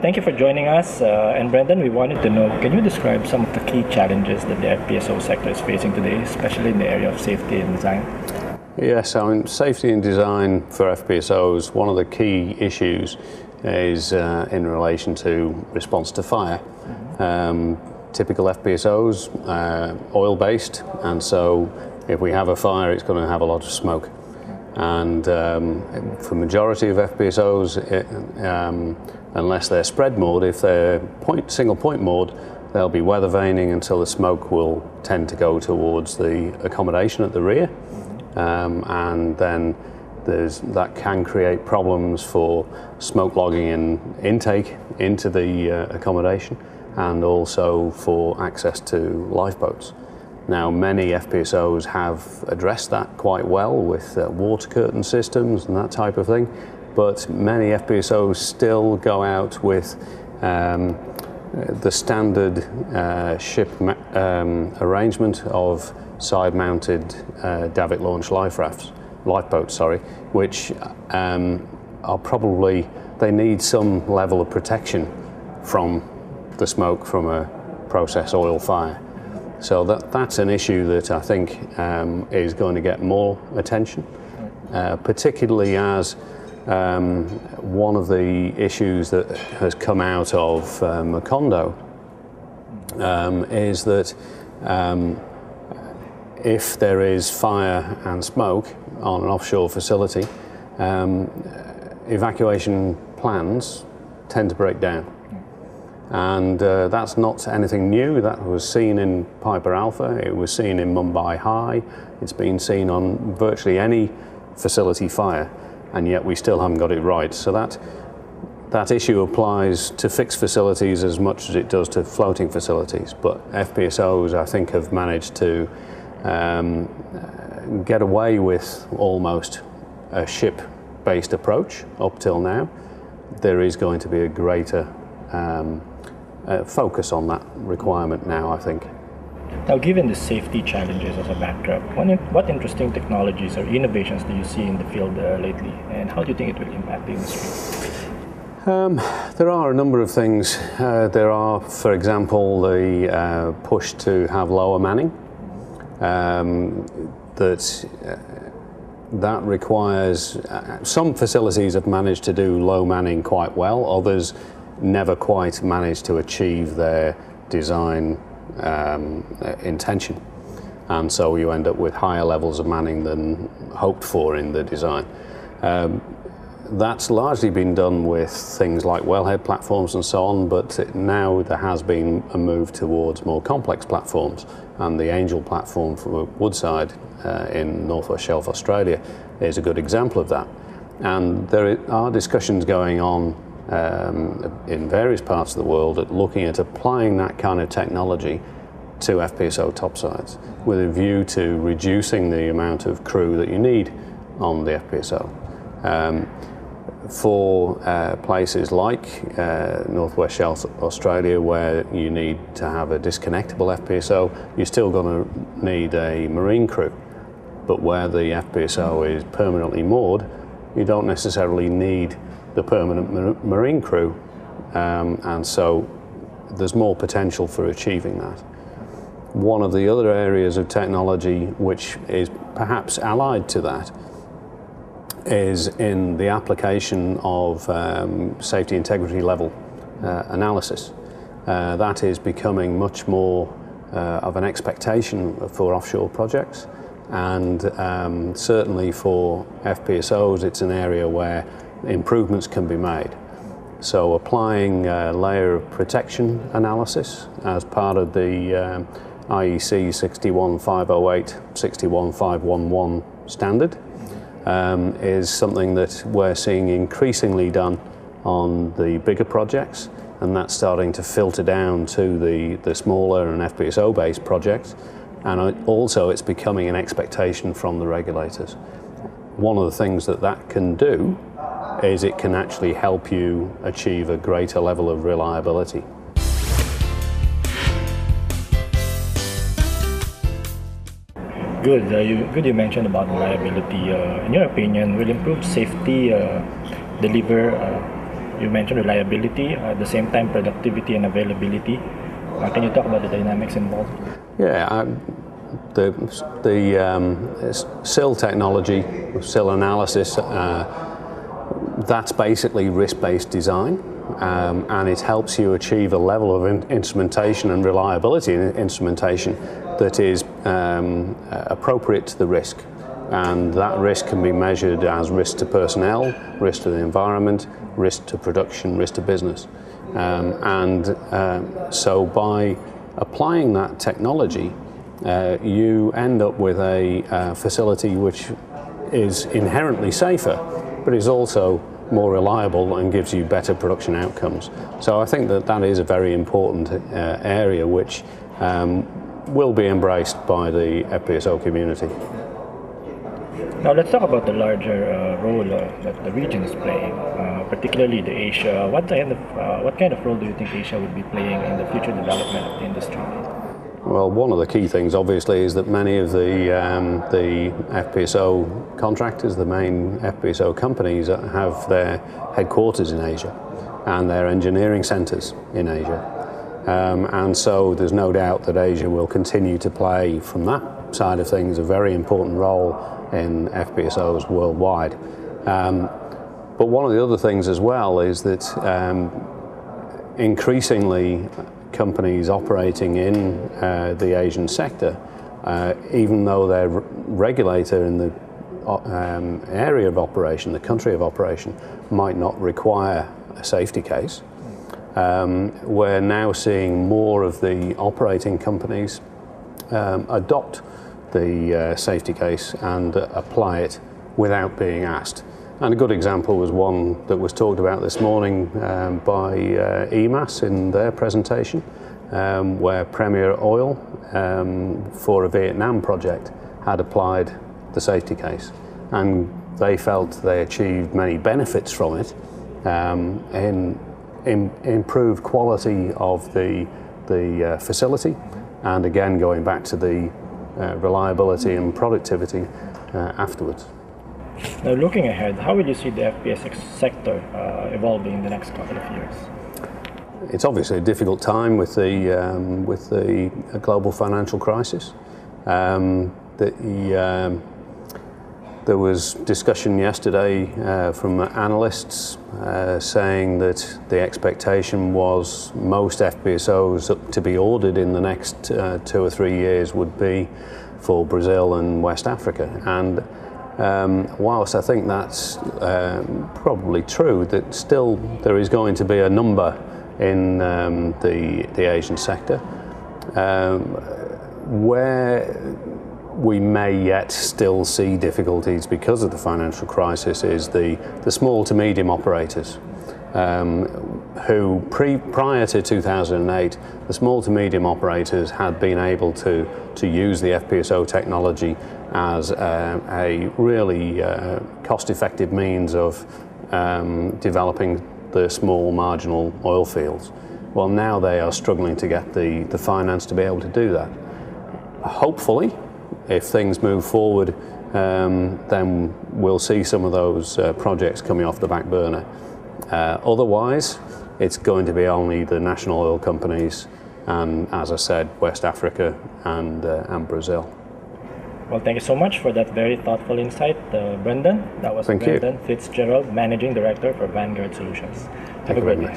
Thank you for joining us. And Brendan, we wanted to know, can you describe some of the key challenges that the FPSO sector is facing today, especially in the area of safety and design? Yes, I mean, safety and design for FPSOs, one of the key issues is in relation to response to fire. Typical FPSOs, oil-based, and so if we have a fire, it's going to have a lot of smoke. And for majority of FPSOs, unless they're spread moored, if they're single point moored, they'll be weather vaning until the smoke will tend to go towards the accommodation at the rear. And then that can create problems for smoke logging and intake into the accommodation, and also for access to lifeboats. Now, many FPSOs have addressed that quite well with water curtain systems and that type of thing, but many FPSOs still go out with the standard ship arrangement of side-mounted davit-launched lifeboats, which are probably, they need some level of protection from the smoke from a process oil fire. So that's an issue that I think is going to get more attention, particularly as one of the issues that has come out of Macondo is that if there is fire and smoke on an offshore facility, evacuation plans tend to break down. And that's not anything new. That was seen in Piper Alpha, it was seen in Mumbai High, it's been seen on virtually any facility fire, and yet we still haven't got it right. So that issue applies to fixed facilities as much as it does to floating facilities. But FPSOs, I think, have managed to get away with almost a ship-based approach up till now. There is going to be a greater focus on that requirement now, I think. Now, given the safety challenges as a backdrop, what interesting technologies or innovations do you see in the field lately, and how do you think it will impact the industry? There are a number of things. There are, for example, the push to have lower manning. That requires, some facilities have managed to do low manning quite well, others never quite managed to achieve their design intention, and so you end up with higher levels of manning than hoped for in the design. That's largely been done with things like wellhead platforms and so on, but now there has been a move towards more complex platforms, and the Angel platform from Woodside in Northwest Shelf, Australia is a good example of that. And there are discussions going on in various parts of the world at looking at applying that kind of technology to FPSO topsides with a view to reducing the amount of crew that you need on the FPSO. For places like Northwest Shelf Australia, where you need to have a disconnectable FPSO, you're still going to need a marine crew. But where the FPSO is permanently moored, you don't necessarily need the permanent marine crew, and so there's more potential for achieving that. One of the other areas of technology which is perhaps allied to that is in the application of safety integrity level analysis. That is becoming much more of an expectation for offshore projects, and certainly for FPSOs it's an area where improvements can be made. So applying a layer of protection analysis as part of the IEC 61508, 61511 standard is something that we're seeing increasingly done on the bigger projects, and that's starting to filter down to the smaller and FPSO-based projects, and also it's becoming an expectation from the regulators. One of the things that can do is it can actually help you achieve a greater level of reliability. Good. You mentioned about reliability. In your opinion, will improved safety deliver You mentioned reliability, at the same time productivity and availability. Can you talk about the dynamics involved? Yeah, the SIL technology, SIL analysis, that's basically risk-based design, and it helps you achieve a level of instrumentation and reliability in instrumentation that is appropriate to the risk. And that risk can be measured as risk to personnel, risk to the environment, risk to production, risk to business. So by applying that technology, you end up with a facility which is inherently safer, but is also more reliable and gives you better production outcomes. So I think that that is a very important area which will be embraced by the FPSO community. Now let's talk about the larger role that the region is playing, particularly the Asia. What kind of role do you think Asia would be playing in the future development of the industry? Well, one of the key things, obviously, is that many of the FPSO contractors, the main FPSO companies, have their headquarters in Asia and their engineering centres in Asia. And so there's no doubt that Asia will continue to play, from that side of things, a very important role in FPSOs worldwide. But one of the other things as well is that increasingly companies operating in the Asian sector, even though their regulator in the area of operation, the country of operation, might not require a safety case, we're now seeing more of the operating companies adopt the safety case and apply it without being asked. And a good example was one that was talked about this morning by EMAS in their presentation, where Premier Oil, for a Vietnam project, had applied the safety case. And they felt they achieved many benefits from it, in improved quality of the facility, and again going back to the reliability and productivity afterwards. Now, looking ahead, how will you see the FPS sector evolving in the next couple of years? It's obviously a difficult time with the global financial crisis. There was discussion yesterday from analysts saying that the expectation was most FPSOs to be ordered in the next 2 or 3 years would be for Brazil and West Africa. And whilst I think that's probably true, that still there is going to be a number in the Asian sector where we may yet still see difficulties because of the financial crisis is the small to medium operators who prior to 2008, the small to medium operators had been able to use the FPSO technology as a really cost-effective means of developing the small marginal oil fields. Well, now they are struggling to get the finance to be able to do that. Hopefully, if things move forward, then we'll see some of those projects coming off the back burner. Otherwise, it's going to be only the national oil companies and, as I said, West Africa and Brazil. Well, thank you so much for that very thoughtful insight, Brendan. That was Brendan Fitzgerald, Managing Director for Vanguard Solutions. Have a great day.